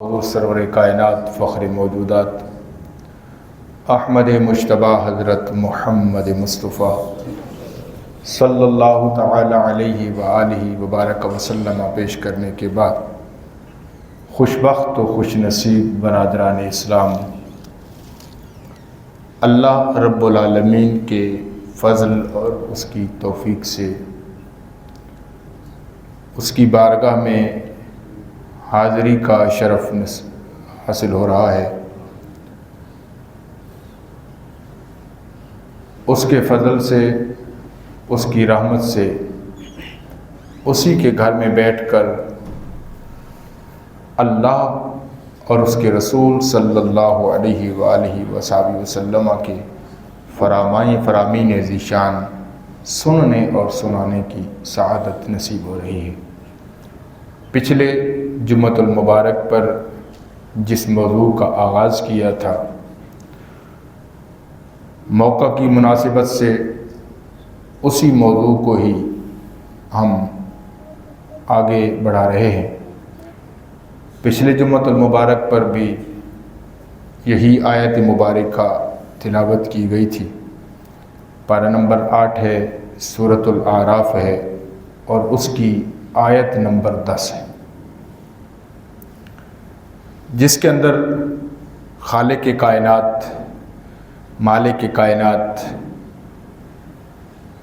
حضور سرور کائنات فخر موجودات احمد مجتبی حضرت محمد مصطفیٰ صلی اللہ تعالی علیہ وآلہ وبارک وسلم پیش کرنے کے بعد خوشبخت و خوش نصیب برادران اسلام، اللہ رب العالمین کے فضل اور اس کی توفیق سے اس کی بارگاہ میں حاضری کا شرف حاصل ہو رہا ہے۔ اس کے فضل سے، اس کی رحمت سے، اسی کے گھر میں بیٹھ کر اللہ اور اس کے رسول صلی اللہ علیہ وآلہ وصحبہ وسلم کے فرامین ذیشان سننے اور سنانے کی سعادت نصیب ہو رہی ہے۔ پچھلے جمعۃ المبارک پر جس موضوع کا آغاز کیا تھا، موقع کی مناسبت سے اسی موضوع کو ہی ہم آگے بڑھا رہے ہیں۔ پچھلے جمعۃ المبارک پر بھی یہی آیت مبارکہ تلاوت کی گئی تھی۔ پارہ نمبر 8 ہے، سورۃ الاعراف ہے اور اس کی آیت نمبر 10 ہے، جس کے اندر خالق کائنات، مالک کائنات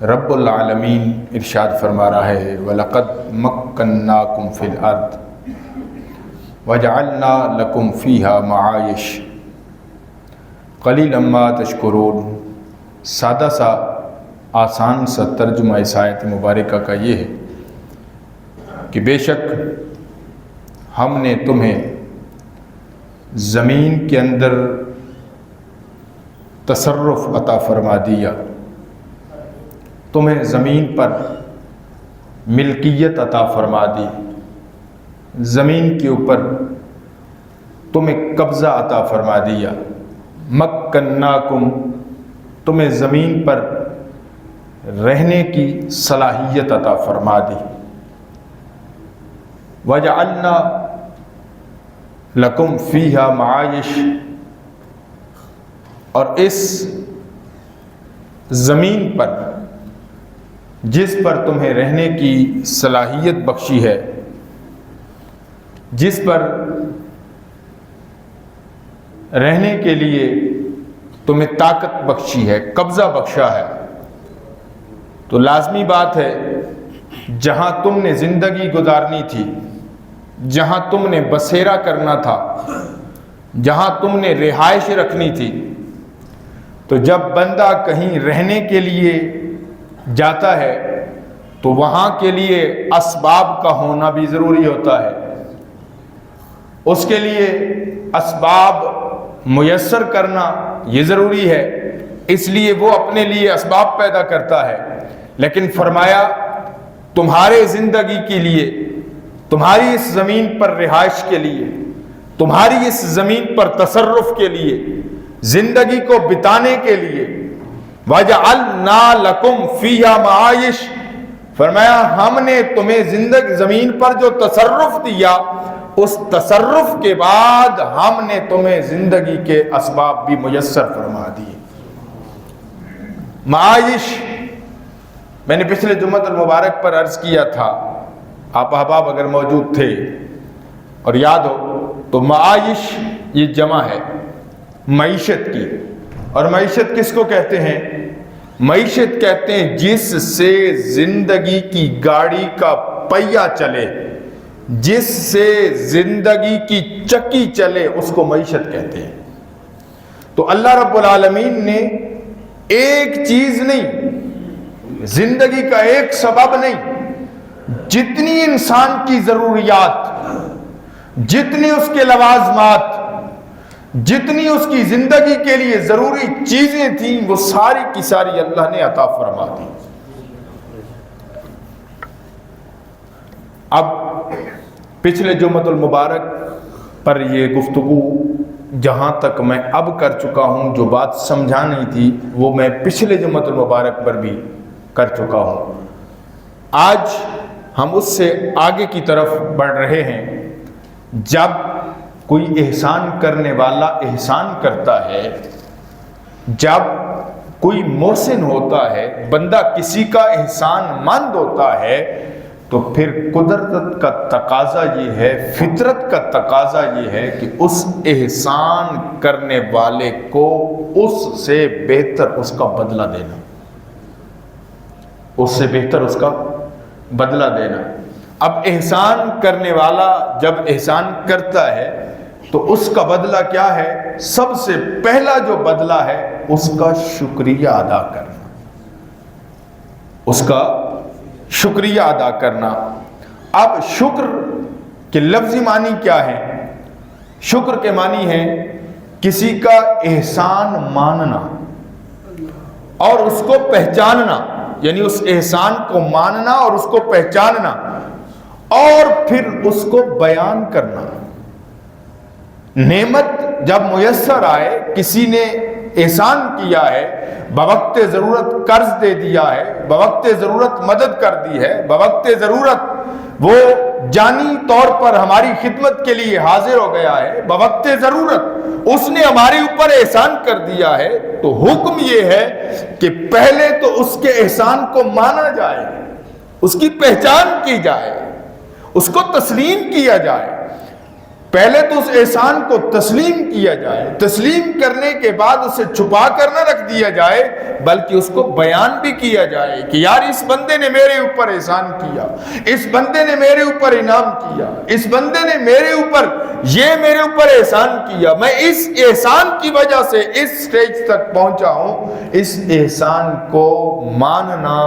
رب العالمین ارشاد فرما رہا ہے، وَلَقَدْ مَكَّنَّاكُمْ فِي الْأَرْضِ وَجَعَلْنَا لَكُمْ فِيهَا مَعَائِشَ قَلِيلًا مَا تَشْكُرُونَ۔ سادہ سا آسان سا ترجمہ اس آیت مبارکہ کا یہ ہے کہ بے شک ہم نے تمہیں زمین کے اندر تصرف عطا فرما دیا، تمہیں زمین پر ملکیت عطا فرما دی، زمین کے اوپر تمہیں قبضہ عطا فرما دیا۔ مکناکم، تمہیں زمین پر رہنے کی صلاحیت عطا فرما دی۔ وَجَعَلْنَا لَكُمْ فِيهَا مَعَائِشَ، اور اس زمین پر جس پر تمہیں رہنے کی صلاحیت بخشی ہے، جس پر رہنے کے لیے تمہیں طاقت بخشی ہے، قبضہ بخشا ہے، تو لازمی بات ہے جہاں تم نے زندگی گزارنی تھی، جہاں تم نے بسیرا کرنا تھا، جہاں تم نے رہائش رکھنی تھی، تو جب بندہ کہیں رہنے کے لیے جاتا ہے تو وہاں کے لیے اسباب کا ہونا بھی ضروری ہوتا ہے، اس کے لیے اسباب میسر کرنا یہ ضروری ہے، اس لیے وہ اپنے لیے اسباب پیدا کرتا ہے۔ لیکن فرمایا تمہارے زندگی کے لیے، تمہاری اس زمین پر رہائش کے لیے، تمہاری اس زمین پر تصرف کے لیے، زندگی کو بتانے کے لیے، وَجَعَلْنَا لَكُمْ فِيهَا مَعَائِشَ، فرمایا ہم نے تمہیں زمین پر جو تصرف دیا، اس تصرف کے بعد ہم نے تمہیں زندگی کے اسباب بھی میسر فرما دیے۔ معائش، میں نے پچھلے جمعۃ المبارک پر عرض کیا تھا، آپ احباب اگر موجود تھے اور یاد ہو تو معائش یہ جمع ہے معیشت کی، اور معیشت کس کو کہتے ہیں؟ معیشت کہتے ہیں جس سے زندگی کی گاڑی کا پہیہ چلے، جس سے زندگی کی چکی چلے، اس کو معیشت کہتے ہیں۔ تو اللہ رب العالمین نے ایک چیز نہیں، زندگی کا ایک سبب نہیں، جتنی انسان کی ضروریات، جتنی اس کے لوازمات، جتنی اس کی زندگی کے لیے ضروری چیزیں تھیں، وہ ساری کی ساری اللہ نے عطا فرما دی۔ اب پچھلے جمعۃ المبارک پر یہ گفتگو جہاں تک میں اب کر چکا ہوں، جو بات سمجھانی تھی وہ میں پچھلے جمعۃ المبارک پر بھی کر چکا ہوں۔ آج ہم اس سے آگے کی طرف بڑھ رہے ہیں۔ جب کوئی احسان کرنے والا احسان کرتا ہے، جب کوئی محسن ہوتا ہے، بندہ کسی کا احسان مند ہوتا ہے، تو پھر قدرت کا تقاضا یہ ہے، فطرت کا تقاضا یہ ہے کہ اس احسان کرنے والے کو اس سے بہتر اس کا بدلہ دینا، اس سے بہتر اس کا بدلہ دینا۔ اب احسان کرنے والا جب احسان کرتا ہے تو اس کا بدلہ کیا ہے؟ سب سے پہلا جو بدلہ ہے اس کا شکریہ ادا کرنا، اس کا شکریہ ادا کرنا۔ اب شکر کے لفظی معنی کیا ہے؟ شکر کے معنی ہے کسی کا احسان ماننا اور اس کو پہچاننا، یعنی اس احسان کو ماننا اور اس کو پہچاننا اور پھر اس کو بیان کرنا۔ نعمت جب میسر آئے، کسی نے احسان کیا ہے، بوقت ضرورت قرض دے دیا ہے، بوقت ضرورت مدد کر دی ہے، بوقت ضرورت وہ جانی طور پر ہماری خدمت کے لیے حاضر ہو گیا ہے، بوقت ضرورت اس نے ہمارے اوپر احسان کر دیا ہے، تو حکم یہ ہے کہ پہلے تو اس کے احسان کو مانا جائے، اس کی پہچان کی جائے، اس کو تسلیم کیا جائے۔ پہلے تو اس احسان کو تسلیم کیا جائے، تسلیم کرنے کے بعد اسے چھپا کر نہ رکھ دیا جائے، بلکہ اس کو بیان بھی کیا جائے کہ یار اس بندے نے میرے اوپر احسان کیا، اس بندے نے میرے اوپر انعام کیا، اس بندے نے میرے اوپر احسان کیا، میں اس احسان کی وجہ سے اس سٹیج تک پہنچا ہوں۔ اس احسان کو ماننا،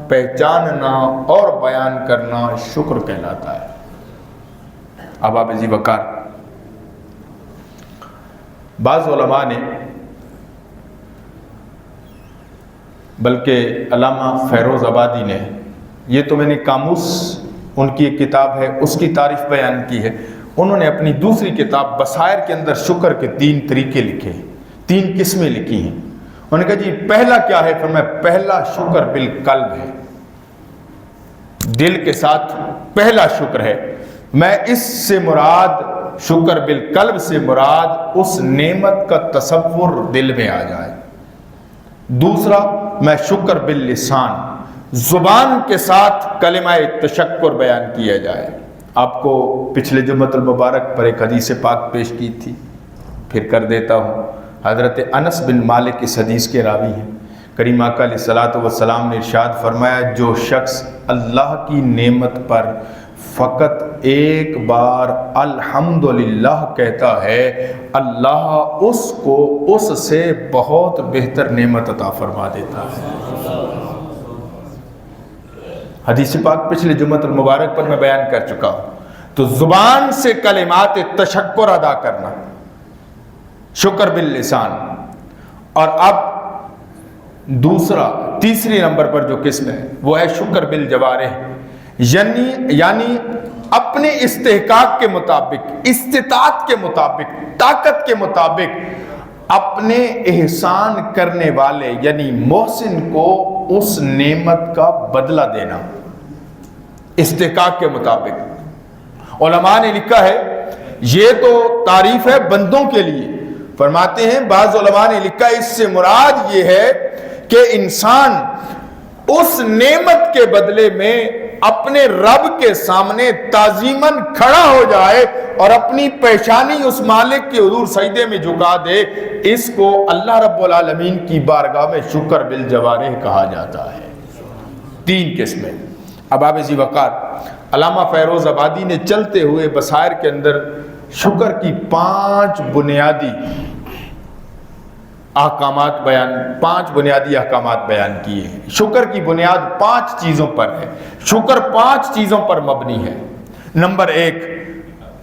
پہچاننا اور بیان کرنا شکر کہلاتا ہے۔ اب آپ ذی وقار، بعض علماء نے، بلکہ علامہ فیروز آبادی نے، یہ تو میں نے قاموس ان کی ایک کتاب ہے اس کی تعریف بیان کی ہے، انہوں نے اپنی دوسری کتاب بصائر کے اندر شکر کے 3 طریقے لکھے ہیں، 3 قسمیں لکھی ہیں۔ انہوں نے کہا جی پہلا کیا ہے؟ فرمایا پہلا شکر بالقلب ہے، دل کے ساتھ پہلا شکر ہے۔ میں اس سے مراد، شکر بالقلب سے مراد اس نعمت کا تصور دل میں آ جائے۔ دوسرا، میں شکر باللسان، زبان کے ساتھ کلمہ تشکر بیان کیا جائے۔ آپ کو پچھلے جمعۃ المبارک پر ایک حدیث پاک پیش کی تھی، پھر کر دیتا ہوں۔ حضرت انس بن مالک اس حدیث کے راوی ہیں۔ کریم آقا علیہ الصلوۃ والسلام نے ارشاد فرمایا، جو شخص اللہ کی نعمت پر فقط ایک بار الحمدللہ کہتا ہے، اللہ اس کو اس سے بہت بہتر نعمت عطا فرما دیتا ہے۔ حدیث پاک پچھلے جمعۃ المبارک پر میں بیان کر چکا ہوں۔ تو زبان سے کلمات تشکر ادا کرنا، شکر باللسان۔ اور اب دوسرا، تیسری نمبر پر جو قسم ہے وہ ہے شکر بالجوارح، یعنی اپنے استحقاق کے مطابق، استطاعت کے مطابق، طاقت کے مطابق اپنے احسان کرنے والے یعنی محسن کو اس نعمت کا بدلہ دینا، استحقاق کے مطابق۔ علماء نے لکھا ہے، یہ تو تعریف ہے بندوں کے لیے، فرماتے ہیں بعض علماء نے لکھا ہے اس سے مراد یہ ہے کہ انسان اس نعمت کے بدلے میں اپنے رب کے سامنے تعظیماً کھڑا ہو جائے اور اپنی پیشانی اس مالک کے حضور سجدے میں جھکا دے۔ اس کو اللہ رب العالمین کی بارگاہ میں شکر بالجوارح کہا جاتا ہے۔ 3 قسمیں۔ اب آپ ذی وقار، علامہ فیروز آبادی نے چلتے ہوئے بصائر کے اندر شکر کی 5 بنیادی احکامات پانچ بنیادی احکامات بیان کیے ہیں۔ شکر کی بنیاد 5 چیزوں پر ہے، شکر 5 چیزوں پر مبنی ہے۔ نمبر 1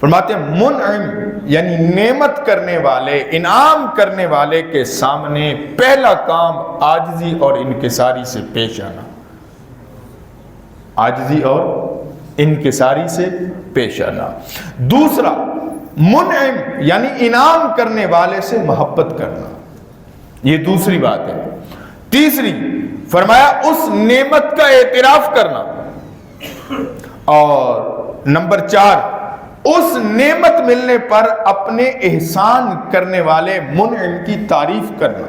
فرماتے ہیں منعم، یعنی نعمت کرنے والے، انعام کرنے والے کے سامنے پہلا کام عاجزی اور انکساری سے پیش آنا، عاجزی اور انکساری سے پیش آنا۔ دوسرا منعم، یعنی انعام کرنے والے سے محبت کرنا، یہ دوسری بات ہے۔ تیسری فرمایا اس نعمت کا اعتراف کرنا، اور نمبر 4 اس نعمت ملنے پر اپنے احسان کرنے والے منعم کی تعریف کرنا۔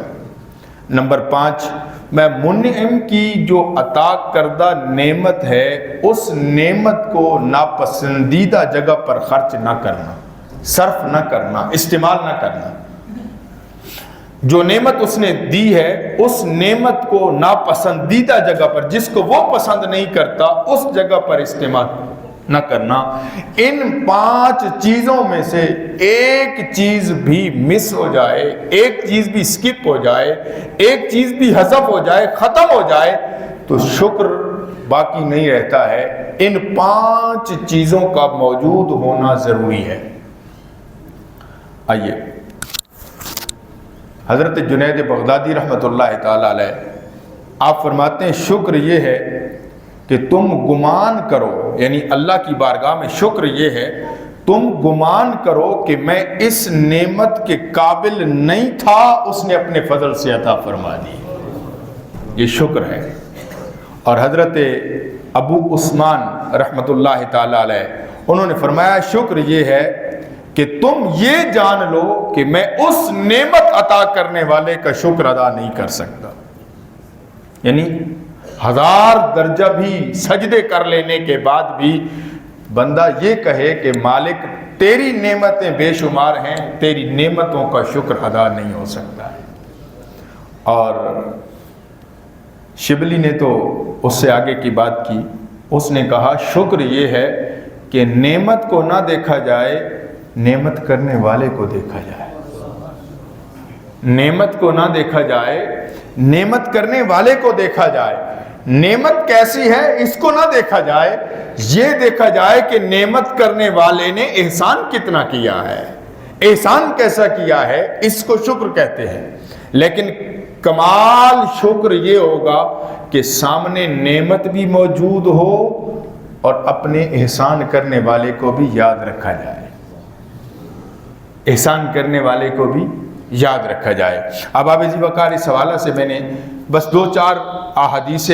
نمبر 5، میں منعم کی جو عطا کردہ نعمت ہے اس نعمت کو ناپسندیدہ جگہ پر خرچ نہ کرنا، صرف نہ کرنا، استعمال نہ کرنا۔ جو نعمت اس نے دی ہے اس نعمت کو ناپسندیدہ جگہ پر، جس کو وہ پسند نہیں کرتا، اس جگہ پر استعمال نہ کرنا۔ ان 5 چیزوں میں سے ایک چیز بھی مس ہو جائے، ایک چیز بھی سکپ ہو جائے، ایک چیز بھی حذف ہو جائے، ختم ہو جائے، تو شکر باقی نہیں رہتا ہے۔ ان 5 چیزوں کا موجود ہونا ضروری ہے۔ آئیے، حضرت جنید بغدادی رحمۃ اللہ تعالی علیہ آپ فرماتے ہیں شکر یہ ہے کہ تم گمان کرو، یعنی اللہ کی بارگاہ میں شکر یہ ہے تم گمان کرو کہ میں اس نعمت کے قابل نہیں تھا، اس نے اپنے فضل سے عطا فرما دی، یہ شکر ہے۔ اور حضرت ابو عثمان رحمۃ اللہ تعالی علیہ انہوں نے فرمایا شکر یہ ہے کہ تم یہ جان لو کہ میں اس نعمت عطا کرنے والے کا شکر ادا نہیں کر سکتا، یعنی 1000 درجہ بھی سجدے کر لینے کے بعد بھی بندہ یہ کہے کہ مالک تیری نعمتیں بے شمار ہیں، تیری نعمتوں کا شکر ادا نہیں ہو سکتا ہے۔ اور شبلی نے تو اس سے آگے کی بات کی، اس نے کہا شکر یہ ہے کہ نعمت کو نہ دیکھا جائے، نعمت کرنے والے کو دیکھا جائے۔ نعمت کو نہ دیکھا جائے، نعمت کرنے والے کو دیکھا جائے۔ نعمت کیسی ہے اس کو نہ دیکھا جائے، یہ دیکھا جائے کہ نعمت کرنے والے نے احسان کتنا کیا ہے، احسان کیسا کیا ہے، اس کو شکر کہتے ہیں۔ لیکن کمال شکر یہ ہوگا کہ سامنے نعمت بھی موجود ہو اور اپنے احسان کرنے والے کو بھی یاد رکھا جائے، احسان کرنے والے کو بھی یاد رکھا جائے۔ اب آپ اسی وقار اس حوالہ سے میں نے بس 2-4 احادیث